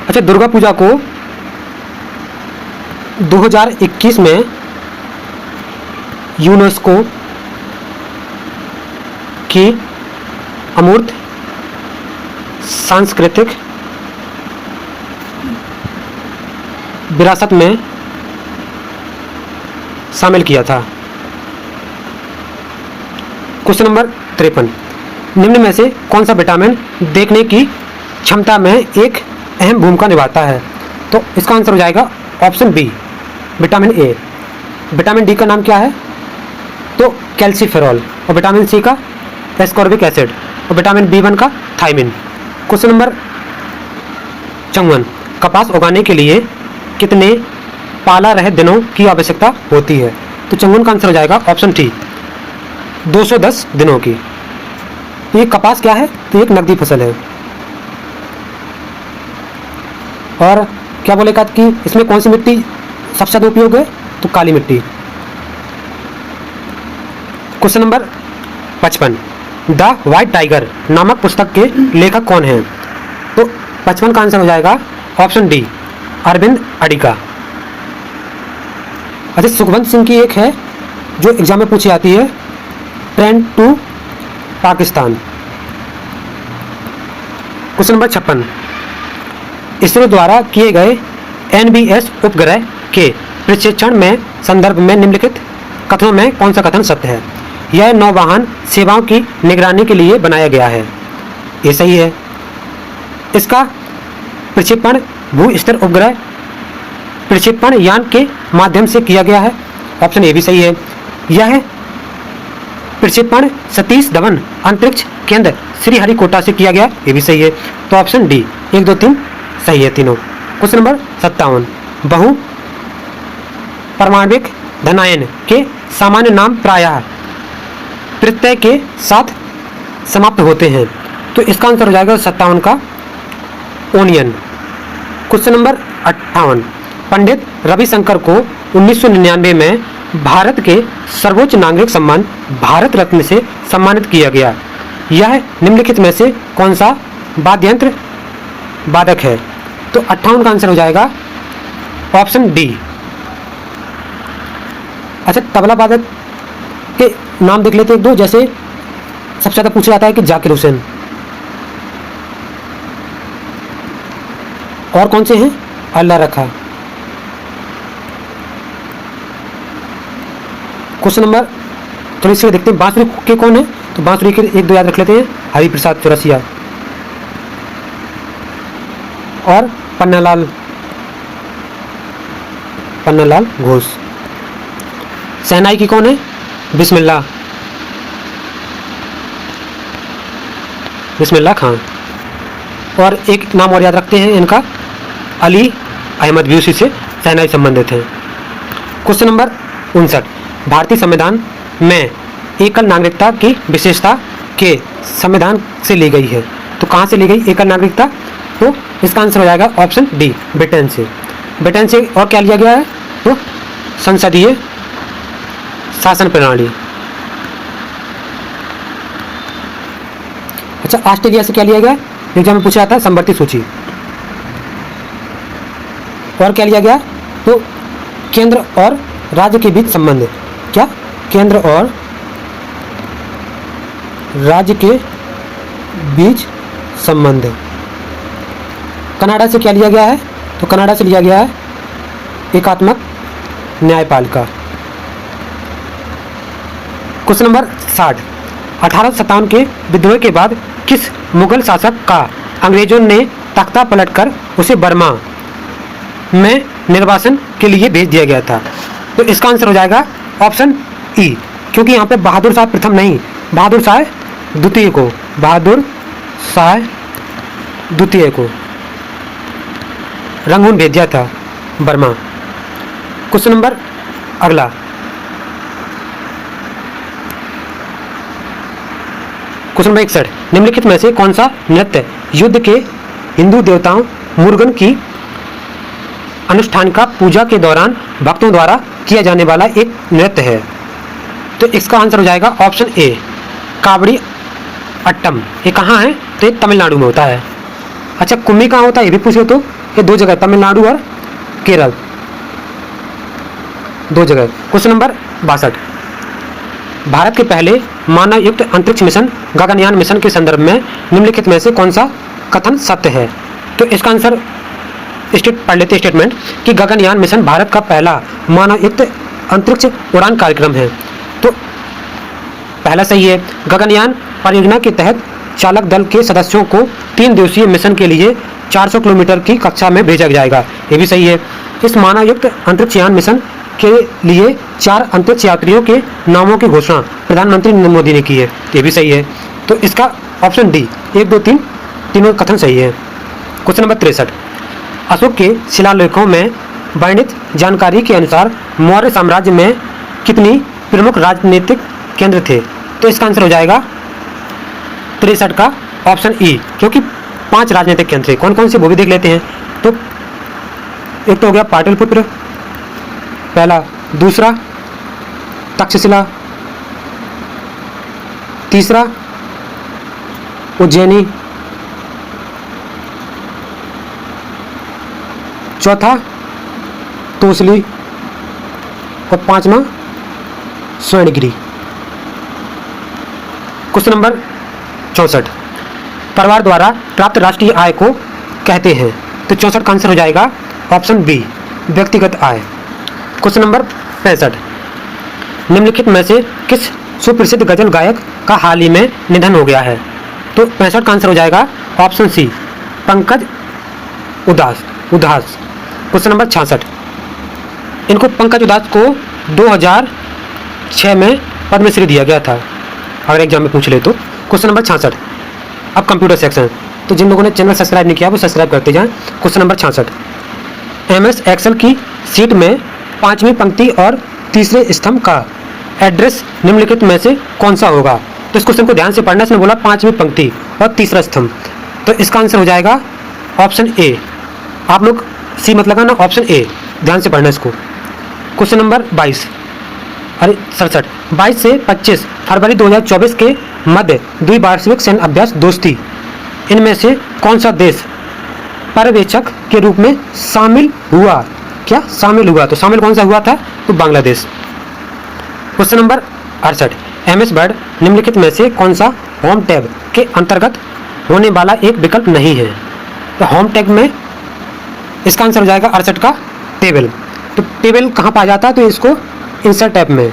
अच्छा, दुर्गा पूजा को 2021 में यूनेस्को की अमूर्त सांस्कृतिक विरासत में शामिल किया था। क्वेश्चन नंबर 53, निम्न में से कौन सा विटामिन देखने की क्षमता में एक अहम भूमिका निभाता है? तो इसका आंसर हो जाएगा option B, vitamin A. Vitamin D का नाम क्या है? तो कैल्सीफेरॉल। और विटामिन सी का एस्कॉर्बिक एसिड, और विटामिन बी1 का थायमिन। क्वेश्चन नंबर 54, कपास उगाने के लिए कितने पाला रहित दिनों की आवश्यकता होती है? तो 54 का आंसर हो जाएगा ऑप्शन डी, 210 दिनों की। ये कपास क्या है? तो एक नकदी फसल है। और क्या बोलेगा कि इसमें कौन सी मिट्टी सबसे ज़्यादा उपयोग है? तो काली मिट्टी। Question number 55, the white tiger नामक पुस्तक के लेखक कौन हैं? तो 55 का आंसर हो जाएगा ऑप्शन डी, अरविंद अडिगा। अच्छा, सुखवंत सिंह की एक है जो एग्जाम में पूछी जाती है, train to Pakistan. Question number 56, ISRO द्वारा किए गए NBS उपग्रह के प्रक्षेपण में संदर्भ में निम्नलिखित कथनों में कौन सा कथन सत्य है? यह नौवहन सेवाओं की निगरानी के लिए बनाया गया है, ये सही है। इसका प्रक्षेपण भू स्तर उपग्रह प्रक्षेपण यान के माध्यम से किया गया है, ऑप्शन ए भी सही है। यह प्रक्षेपण सतीश धवन अंतरिक्ष केंद्र श्रीहरिकोटा से किया गया, ये भी सही है। तो ऑप्शन डी 1, 2, 3 सही है तीनों। क्वेश्चन नंबर 57, बहु परमाणविक धनायन के सामान्य नाम प्रायः प्रत्यय के साथ समाप्त होते हैं। तो इसका आंसर हो जाएगा 57 का onion. Question number 58, Pandit Ravishankar को 1999 में भारत के सर्वोच्च नागरिक सम्मान भारत रत्न से सम्मानित किया गया। यह निम्नलिखित में से कौन सा वाद्ययंत्र वादक है? तो 58 का आंसर हो जाएगा ऑप्शन डी। अच्छा, तबला वादक के नाम देख लेते हैं एक दो। जैसे सबसे ज़्यादा पूछा जाता है कि जाकिर हुसैन, और कौन से हैं? अल्लाह रखा। क्वेश्चन नंबर थोड़ी सी देखते हैं, बांसुरी के कौन है? तो बांसुरी के एक दो याद रख लेते हैं, हरिप्रसाद चौरसिया और पन्नालाल घोष। शहनाई की कौन है? बिस्मिल्लाह खान। और एक नाम और याद रखते हैं इनका, अली अहमद भी उसी से शहनाई संबंधित है। क्वेश्चन नंबर 59, भारतीय संविधान में एकल नागरिकता की विशेषता के संविधान से ली गई है। तो कहाँ से ली गई एकल नागरिकता? तो इसका आंसर हो जाएगा ऑप्शन डी, ब्रिटेन से। ब्रिटेन से और क्या लिया गया है? तो संसदीय शासन प्रणाली। अच्छा, ऑस्ट्रेलिया से क्या लिया गया? एग्जाम में पूछा जाता है समवर्ती सूची। और क्या लिया गया? तो केंद्र और राज्य के बीच संबंध। क्या? केंद्र और राज्य के बीच संबंध। कनाडा से क्या लिया गया है? तो कनाडा से लिया गया है एकात्मक न्यायपालिका। क्वेश्चन नंबर 60, 1857 के विद्रोह के बाद किस मुगल शासक का अंग्रेजों ने तख्ता पलटकर उसे बर्मा में निर्वासन के लिए भेज दिया गया था? तो इसका आंसर हो जाएगा ऑप्शन ई, क्योंकि यहाँ पे बहादुर शाह प्रथम नहीं, बहादुर शाह द्वितीय को, बहादुर शाह द्वितीय को रंगून भेज दिया था बर्मा। क्वेश्चन नंबर अगला, क्वेश्चन नंबर 61, निम्नलिखित में से कौन सा नृत्य युद्ध के हिंदू देवताओं मुरुगन की अनुष्ठान का पूजा के दौरान भक्तों द्वारा किया जाने वाला एक नृत्य है? तो इसका आंसर हो जाएगा ऑप्शन ए, कावड़ी अट्टम। ये कहाँ है? तो ये तमिलनाडु में होता है। अच्छा, कुम्मी कहाँ होता है? ये भी पूछे तो ये दो जगह, तमिलनाडु और केरल, दो जगह। क्वेश्चन नंबर 62, भारत के पहले मानव युक्त अंतरिक्ष मिशन गगनयान मिशन के संदर्भ में निम्नलिखित में से कौन सा कथन सत्य है? तो इसका आंसर पढ़ लेते स्टेटमेंट कि गगनयान मिशन भारत का पहला मानव युक्त अंतरिक्ष उड़ान कार्यक्रम है। तो पहला सही है। गगनयान परियोजना के तहत चालक दल के सदस्यों को 3 दिवसीय मिशन के लिए 400 किलोमीटर की कक्षा में भेजा जाएगा, ये भी सही है। इस मानव युक्त अंतरिक्षयान मिशन के लिए 4 अंतरिक्ष यात्रियों के नामों की घोषणा प्रधानमंत्री नरेंद्र मोदी ने की है, ये भी सही है। तो इसका ऑप्शन डी, 1, 2, 3 तीनों कथन सही है। क्वेश्चन नंबर 63, अशोक के शिलालेखों में वर्णित जानकारी के अनुसार मौर्य साम्राज्य में कितनी प्रमुख राजनीतिक केंद्र थे? तो इसका आंसर हो जाएगा 63 का ऑप्शन ई, क्योंकि 5 राजनीतिक केंद्र थे। कौन कौन से वो भी देख लेते हैं। तो एक तो हो गया पाटलिपुत्र पहला, दूसरा तक्षशिला, तीसरा उज्जैनी, चौथा तोसली और 5वां स्वर्णगिरी। क्वेश्चन नंबर 64, परिवार द्वारा प्राप्त राष्ट्रीय आय को कहते हैं? तो 64 का आंसर हो जाएगा ऑप्शन बी, व्यक्तिगत आय। क्वेश्चन नंबर 65, निम्नलिखित में से किस सुप्रसिद्ध गजल गायक का हाल ही में निधन हो गया है? तो 65 का आंसर हो जाएगा ऑप्शन सी, पंकज उदास। क्वेश्चन नंबर 66, इनको पंकज उदास को 2006 में पद्मश्री दिया गया था, अगर एग्जाम में पूछ ले तो। क्वेश्चन नंबर 66, अब कंप्यूटर सेक्शन, तो जिन लोगों ने चैनल सब्सक्राइब नहीं किया वो सब्सक्राइब करते जाएं। क्वेश्चन नंबर 66, MS एक्सेल की सीट में 5वीं पंक्ति और तीसरे स्तंभ का एड्रेस निम्नलिखित में से कौन सा होगा? तो इस क्वेश्चन को ध्यान से पढ़ना। इसने बोला 5वीं पंक्ति और तीसरा स्तंभ, तो इसका आंसर हो जाएगा ऑप्शन ए। आप लोग सी मत लगाना, ऑप्शन ए ध्यान से पढ़ना इसको। क्वेश्चन नंबर 22 से 25 फरवरी 2024 के मध्य द्विवार्षिक सैन्य अभ्यास दोस्ती, इनमें से कौन सा देश पर्यवेक्षक के रूप में शामिल हुआ? क्या शामिल हुआ? तो शामिल कौन सा हुआ था? तो Bangladesh. Question number 68 MS word निम्नलिखित में से कौन सा होम टैब के अंतर्गत होने वाला एक विकल्प नहीं है? तो होम टैब में इसका आंसर हो जाएगा 68 का टेबल। तो टेबल कहाँ पाया जाता है? तो इसको इंसर्ट टैब में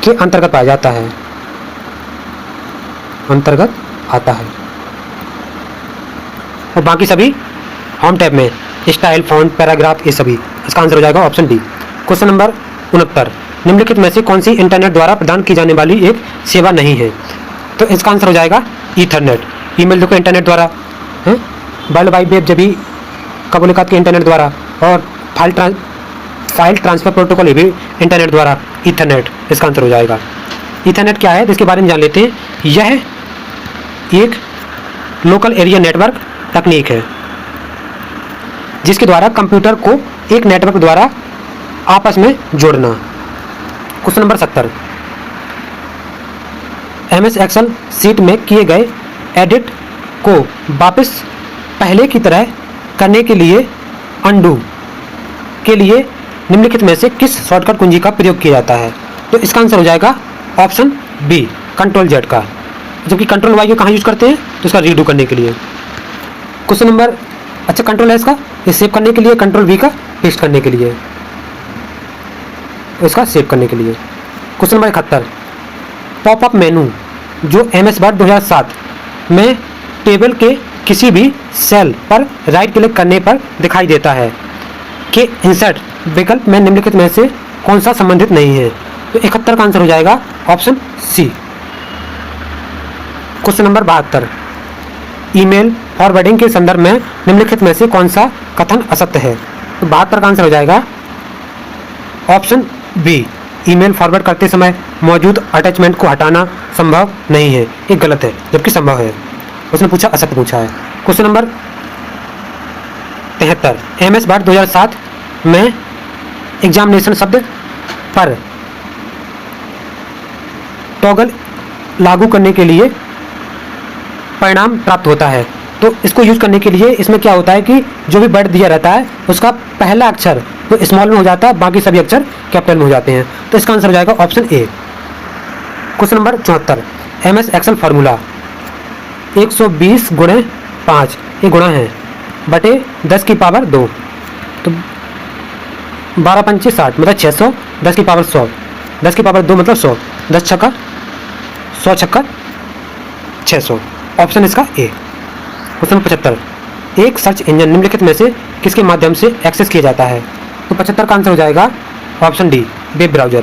के अंतर्गत पाया जाता है, अंतर्गत आता है। और बाकी सभी होम टैब में, स्टाइल, फॉन्ट, पैराग्राफ, ये सभी। इसका आंसर हो जाएगा ऑप्शन डी। क्वेश्चन नंबर 69 निम्नलिखित में से कौन सी इंटरनेट द्वारा प्रदान की जाने वाली एक सेवा नहीं है? तो इसका आंसर हो जाएगा ईथरनेट। ईमेल देखो इंटरनेट द्वारा है, वर्ल्ड वाइड वेब जब भी कबूलियत के इंटरनेट द्वारा, और फाइल ट्रांसफर प्रोटोकॉल ये भी इंटरनेट द्वारा, ईथरनेट इसका आंसर हो जाएगा। ईथरनेट क्या है, इसके बारे में जान लेते हैं। यह एक लोकल एरिया नेटवर्क तकनीक है जिसके द्वारा कंप्यूटर को एक नेटवर्क द्वारा आपस में जोड़ना। Question number 70 MS excel sheet में किए गए एडिट को वापस पहले की तरह करने के लिए अनडू के लिए निम्नलिखित में से किस शॉर्टकट कुंजी का प्रयोग किया जाता है? तो इसका आंसर हो जाएगा ऑप्शन बी, कंट्रोल Z का। जबकि कंट्रोल Y को कहाँ यूज करते हैं? तो इसका रीडू करने के लिए। क्वेश्चन नंबर, अच्छा कंट्रोल है इसका, ये सेव करने के लिए, कंट्रोल V का पेस्ट करने के लिए, इसका सेव करने के लिए। क्वेश्चन नंबर 71 पॉपअप मेनू जो MS वर्ड 2007 में टेबल के किसी भी सेल पर राइट क्लिक करने पर दिखाई देता है कि इंसर्ट विकल्प में निम्नलिखित में से कौन सा संबंधित नहीं है? तो 71 का आंसर हो जाएगा option C. Question number 72 email forwarding के संदर्भ में निम्नलिखित में से कौन सा कथन असत्य है? तो 72 का आंसर हो जाएगा ऑप्शन बी, ईमेल फॉरवर्ड करते समय मौजूद अटैचमेंट को हटाना संभव नहीं है। ये गलत है, जबकि संभव है। उसने पूछा, असत्य पूछा है। क्वेश्चन नंबर 73 MS वर्ड 2007 में एग्जामिनेशन शब्द पर टॉगल लागू करने के लिए परिणाम प्राप्त होता है। तो इसको यूज करने के लिए इसमें क्या होता है कि जो भी वर्ड दिया रहता है उसका पहला अक्षर तो स्मॉल में हो जाता है, बाकी सभी अक्षर कैपिटल में हो जाते हैं। तो इसका आंसर हो जाएगा option A. Question number 74 MS excel formula 120 गुणे 5 ये गुणा है बटे 10 की पावर 2, तो 12 पंचे 60 मतलब 600, 10 की पावर 100, 10 की पावर 2 मतलब 100, 10 छक्का 100 छक्का 600। ऑप्शन इसका ए। क्वेश्चन 75 एक सर्च इंजन निम्नलिखित में से किसके माध्यम से एक्सेस किया जाता है? तो 75 का आंसर हो जाएगा option D, web browser.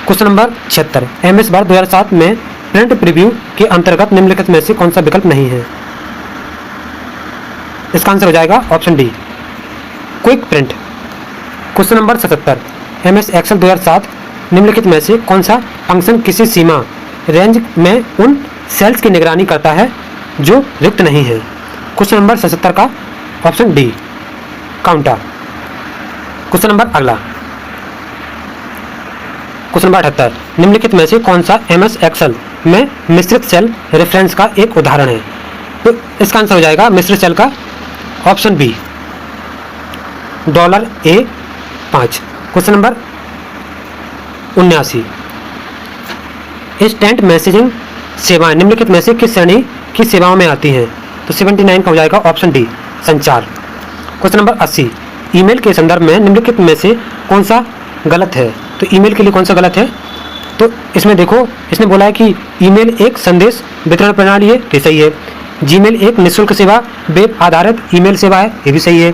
Question number 76 MS word 2007 में प्रिंट प्रीव्यू के अंतर्गत निम्नलिखित में से कौन सा विकल्प नहीं है? इसका आंसर हो जाएगा option D, quick print. Question number 77 MS excel 2007 निम्नलिखित में से कौन सा फंक्शन किसी सीमा रेंज में उन सेल्स की निगरानी करता है जो रिक्त नहीं है? क्वेश्चन नंबर 77 का option D, counter. Question number अगला क्वेश्चन नंबर 78 निम्नलिखित में से कौन सा MS एक्सेल में मिश्रित सेल रेफरेंस का एक उदाहरण है? तो इसका आंसर हो जाएगा मिश्रित सेल का option B, $A5। Question number 79 instant messaging सेवाएं निम्नलिखित में से किस श्रेणी की सेवाओं में आती हैं? तो 79 का हो जाएगा ऑप्शन डी, संचार। क्वेश्चन नंबर 80 ईमेल के संदर्भ में निम्नलिखित में से कौन सा गलत है? तो ईमेल के लिए कौन सा गलत है? तो इसमें देखो, इसने बोला है कि ईमेल एक संदेश वितरण प्रणाली है, तो सही है। जीमेल एक निःशुल्क सेवा वेब आधारित ईमेल सेवा है, ये भी सही है।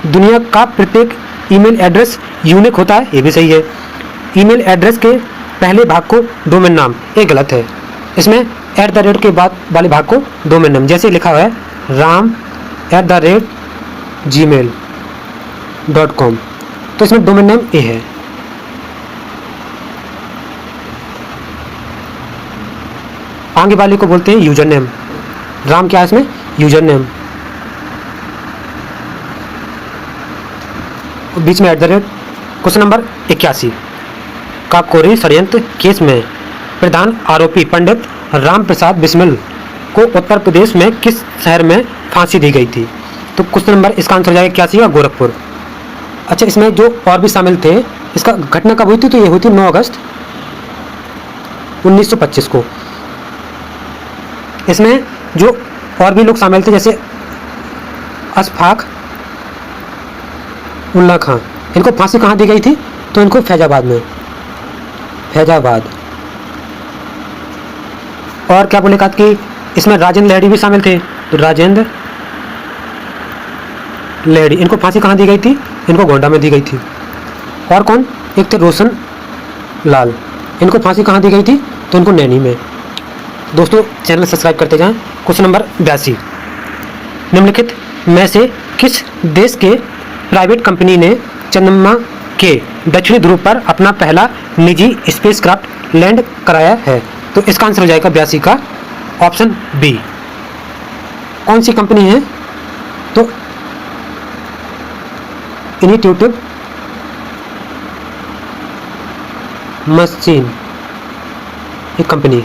दुनिया का प्रत्येक ईमेल एड्रेस यूनिक होता है, ये भी सही है। ईमेल एड्रेस के पहले भाग को डोमेन नाम, ये गलत है। इसमें @ के बाद वाले भाग को डोमेन नाम, जैसे लिखा हुआ है ram@gmail.com, तो इसमें डोमेन नेम ए है। आगे वाले को बोलते हैं यूजर नेम। राम क्या है इसमें? User name. बीच में @ क्वेश्चन नंबर 81 काकोरी षड्यंत्र केस में प्रधान आरोपी पंडित राम प्रसाद बिस्मिल को उत्तर प्रदेश में किस शहर में फांसी दी गई थी? तो क्वेश्चन नंबर इसका आंसर हो जाएगा 81 का गोरखपुर। अच्छा, इसमें जो और भी शामिल थे, इसका घटना कब हुई थी? तो ये हुई थी 9 अगस्त 1925 को। इसमें जो और भी लोग शामिल थे जैसे अशफाक उल्ला खां, इनको फांसी कहाँ दी गई थी? तो इनको फैजाबाद में, फैजाबाद। और क्या बोले कहा कि इसमें राजेंद्र लहड़ी भी शामिल थे, तो राजेंद्र लहड़ी, इनको फांसी कहाँ दी गई थी? इनको गोंडा में दी गई थी। और कौन? एक थे रोशन लाल, इनको फांसी कहाँ दी गई थी? तो इनको नैनी में। दोस्तों चैनल सब्सक्राइब करते जाएं। क्वेश्चन नंबर 82 निम्नलिखित में से किस देश के प्राइवेट कंपनी ने चंद्रमा के दक्षिणी ध्रुव पर अपना पहला निजी स्पेसक्राफ्ट लैंड कराया है? तो इसका आंसर हो जाएगा 82 का ऑप्शन बी। कौन सी कंपनी है? तो इनिट्यूटिव मशीन एक कंपनी।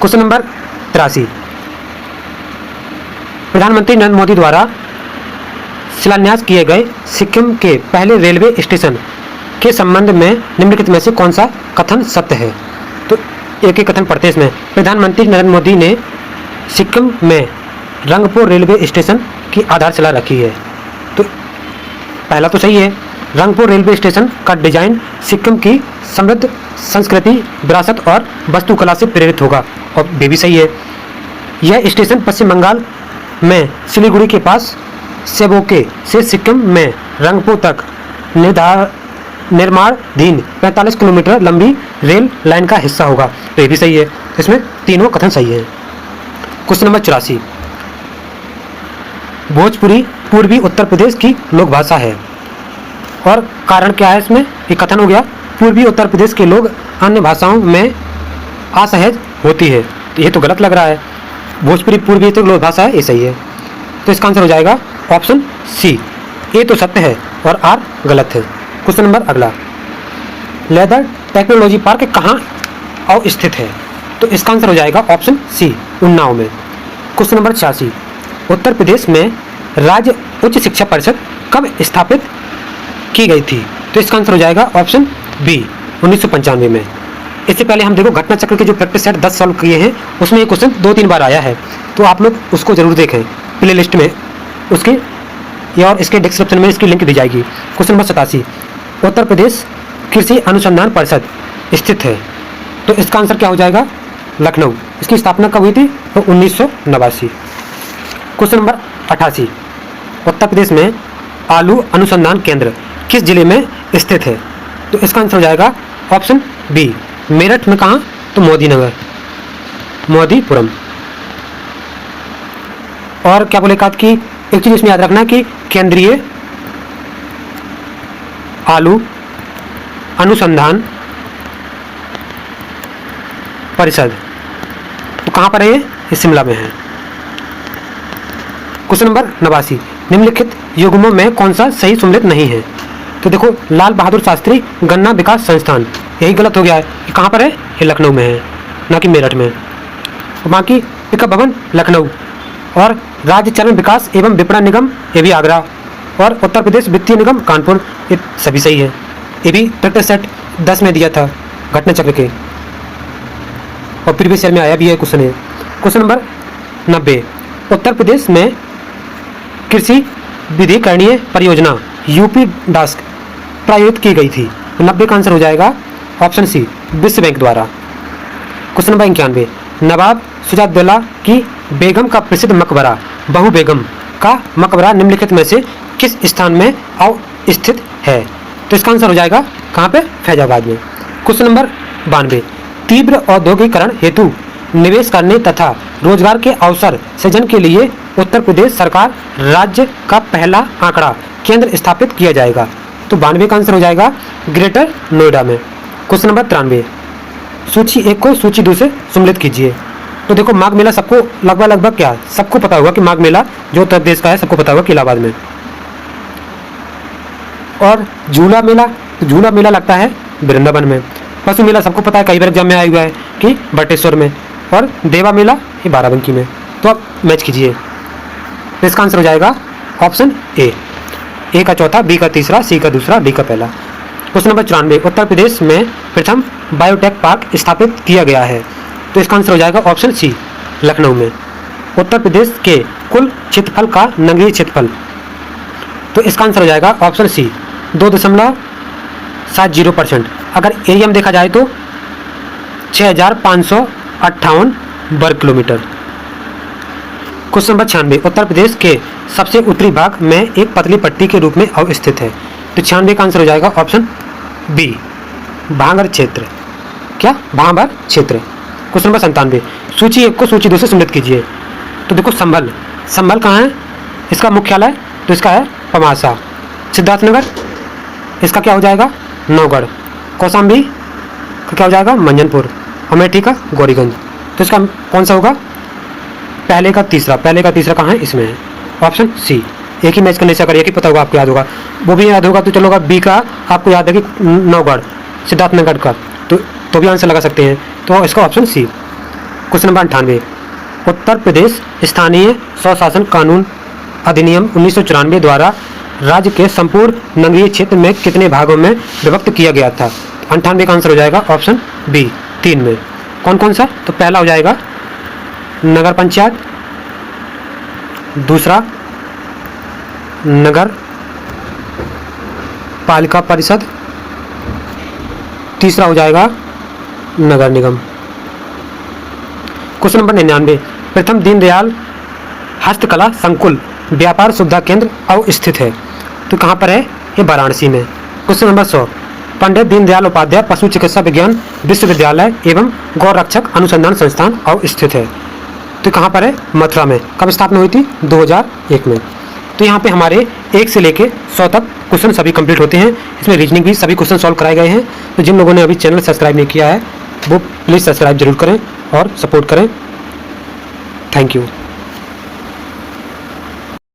क्वेश्चन नंबर 83 प्रधानमंत्री नरेंद्र मोदी द्वारा शिलान्यास किए गए सिक्किम के पहले रेलवे स्टेशन के संबंध में निम्नलिखित में से कौन सा कथन सत्य है? तो एक एक कथन पढ़ते हैं इसमें। प्रधानमंत्री नरेंद्र मोदी ने सिक्किम में रंगपुर रेलवे स्टेशन की आधारशिला रखी है। तो पहला तो सही है, रंगपुर रेलवे स्टेशन का डिजाइन सिक्किम की समृद्ध संस्कृति, विरासत और वास्तुकला से प्रेरित होगा, और ये भी सही है। यह स्टेशन पश्चिम बंगाल में सिलीगुड़ी के पास सेबोके से सिक्किम में रंगपुर तक निर्माणाधीन 45 किलोमीटर लंबी रेल लाइन का हिस्सा होगा, तो ये भी सही है। इसमें तीनों कथन सही है। क्वेश्चन नंबर 84 भोजपुरी पूर्वी उत्तर प्रदेश की लोक भाषा है, और कारण क्या है? इसमें एक कथन हो गया पूर्वी उत्तर प्रदेश के लोग अन्य भाषाओं में असहज होती है, तो ये तो गलत लग रहा है। भोजपुरी पूर्वी उत्तर लोक भाषा है, ये सही है। तो इसका आंसर हो जाएगा ऑप्शन सी। ए तो सत्य है और आर गलत है। क्वेश्चन नंबर अगला लेदर टेक्नोलॉजी पार्क कहाँ अवस्थित है? तो इसका आंसर हो जाएगा ऑप्शन सी, उन्नाव में। क्वेश्चन नंबर 86 उत्तर प्रदेश में राज्य उच्च शिक्षा परिषद कब स्थापित की गई थी? तो इसका आंसर हो जाएगा ऑप्शन बी, 1995 में। इससे पहले हम देखो घटना चक्र के जो प्रैक्टिस सेट 10 सॉल्व किए हैं, उसमें ये क्वेश्चन 2-3 बार आया है, तो आप लोग उसको जरूर देखें प्ले लिस्ट में उसके, या और इसके डिस्क्रिप्शन में इसकी लिंक दी जाएगी। क्वेश्चन नंबर 87 उत्तर प्रदेश कृषि अनुसंधान परिषद स्थित है, तो इसका आंसर क्या हो जाएगा? लखनऊ। इसकी स्थापना कब हुई थी? तो 1989। क्वेश्चन नंबर 88 उत्तर प्रदेश में आलू अनुसंधान केंद्र किस जिले में स्थित है? तो इसका आंसर हो जाएगा ऑप्शन बी, मेरठ में। कहाँ? तो मोदीनगर, मोदीपुरम। और क्या बोले कहा कि एक चीज इसमें याद रखना कि केंद्रीय आलू अनुसंधान परिषद, तो कहाँ पर है ये शिमला में है। क्वेश्चन नंबर 89 निम्नलिखित युग्मों में कौन सा सही सुमेलित नहीं है? तो देखो लाल बहादुर शास्त्री गन्ना विकास संस्थान, यही गलत हो गया है। ये कहाँ पर है? ये लखनऊ में है, ना कि मेरठ में। बाकी पिकअप भवन लखनऊ, और राज्य चरण विकास एवं विपणन निगम ये भी आगरा, और उत्तर प्रदेश वित्तीय निगम कानपुर, ये सभी सही है। ये भी प्रैक्टिस सेट 10 में दिया था घटना चक्र के, और प्रीवियस ईयर में आया भी है क्वेश्चन है। क्वेश्चन नंबर 90 उत्तर प्रदेश में कृषि विधिकरणीय परियोजना यूपी डास्क प्रायोजित की गई थी। 90 का आंसर हो जाएगा ऑप्शन सी, विश्व बैंक द्वारा। क्वेश्चन नंबर 91 नवाब सुजाउद्दौला की बेगम का प्रसिद्ध मकबरा बहू बेगम का मकबरा निम्नलिखित में से किस स्थान में अवस्थित है? तो इसका आंसर हो जाएगा कहाँ पे? फैजाबाद में। क्वेश्चन नंबर 92 तीव्र औद्योगिकरण हेतु निवेश करने तथा रोजगार के अवसर सृजन के लिए उत्तर प्रदेश सरकार राज्य का पहला आंकड़ा केंद्र स्थापित किया जाएगा। तो 92 का आंसर हो जाएगा ग्रेटर नोएडा में। क्वेश्चन नंबर 93 सूची 1 को सूची 2 से सम्मिलित कीजिए। तो देखो माघ मेला सबको लगभग क्या सबको पता होगा कि माघ मेला जो उत्तर प्रदेश का है, सबको पता होगा कि इलाहाबाद में। और झूला मेला, तो झूला मेला लगता है वृंदावन में। पशु मेला सबको पता है, कई बार एग्जाम में आया हुआ है कि बटेश्वर में। और देवा मेला ये बाराबंकी में। तो आप मैच कीजिए। तो इसका आंसर हो जाएगा ऑप्शन ए का चौथा, बी का तीसरा, सी का दूसरा, डी का पहला। क्वेश्चन नंबर 94, उत्तर प्रदेश में प्रथम बायोटेक पार्क स्थापित किया गया है। तो इसका आंसर हो जाएगा ऑप्शन सी, लखनऊ में। उत्तर प्रदेश के कुल क्षेत्रफल का नगरीय क्षेत्रफल, तो इसका आंसर हो जाएगा ऑप्शन सी, 2.70%। अगर एरिया में देखा जाए तो 6558 वर्ग kilometre. Question number 96, Uttar Pradesh के सबसे उत्तरी भाग में एक पतली पट्टी के रूप में अवस्थित है। तो 96 का आंसर हो जाएगा ऑप्शन बी, भांगर क्षेत्र। क्या? भांबर क्षेत्र। क्वेश्चन नंबर 97, सूची 1 को सूची 2 से सम्मिलित कीजिए। तो देखो संभल कहाँ है? इसका मुख्यालय तो इसका है पमासा। सिद्धार्थनगर इसका क्या हो जाएगा? नौगढ़। कौशाम्बी का क्या हो जाएगा? मंजनपुर। अमेठी का गौरीगंज। तो इसका कौन सा होगा? पहले का तीसरा कहाँ है? इसमें है ऑप्शन सी। एक ही मैच करने से अगर एक ही पता होगा आपको याद होगा, वो भी याद होगा तो चलोगा। बी का आपको याद है कि नौगढ़ सिद्धार्थनगर का, तो भी आंसर लगा सकते हैं। तो इसका option C. Question number 98, Uttar Pradesh स्थानीय स्वशासन कानून अधिनियम 1994 द्वारा राज्य के संपूर्ण नगरीय क्षेत्र में कितने भागों में विभक्त किया गया था? 98 का आंसर हो जाएगा ऑप्शन बी, 3 में। कौन कौन सा? तो पहला हो जाएगा नगर पंचायत, दूसरा नगर पालिका परिषद, तीसरा हो जाएगा नगर निगम। क्वेश्चन नंबर 99, प्रथम दीनदयाल हस्तकला संकुल व्यापार सुविधा केंद्र अवस्थित है। तो कहाँ पर है? ये वाराणसी में। क्वेश्चन नंबर 100, पंडित दीनदयाल उपाध्याय पशु चिकित्सा विज्ञान विश्वविद्यालय एवं गौ रक्षक अनुसंधान संस्थान अवस्थित है। तो कहाँ पर है? मथुरा में। कब स्थापना हुई थी? 2001 में। तो यहाँ पे हमारे 1 से लेके 100 तक क्वेश्चन सभी कंप्लीट होते हैं। इसमें रीजनिंग भी सभी क्वेश्चन सॉल्व कराए गए हैं। तो जिन लोगों ने अभी चैनल सब्सक्राइब नहीं किया है वो प्लीज़ सब्सक्राइब जरूर करें और सपोर्ट करें। Thank you.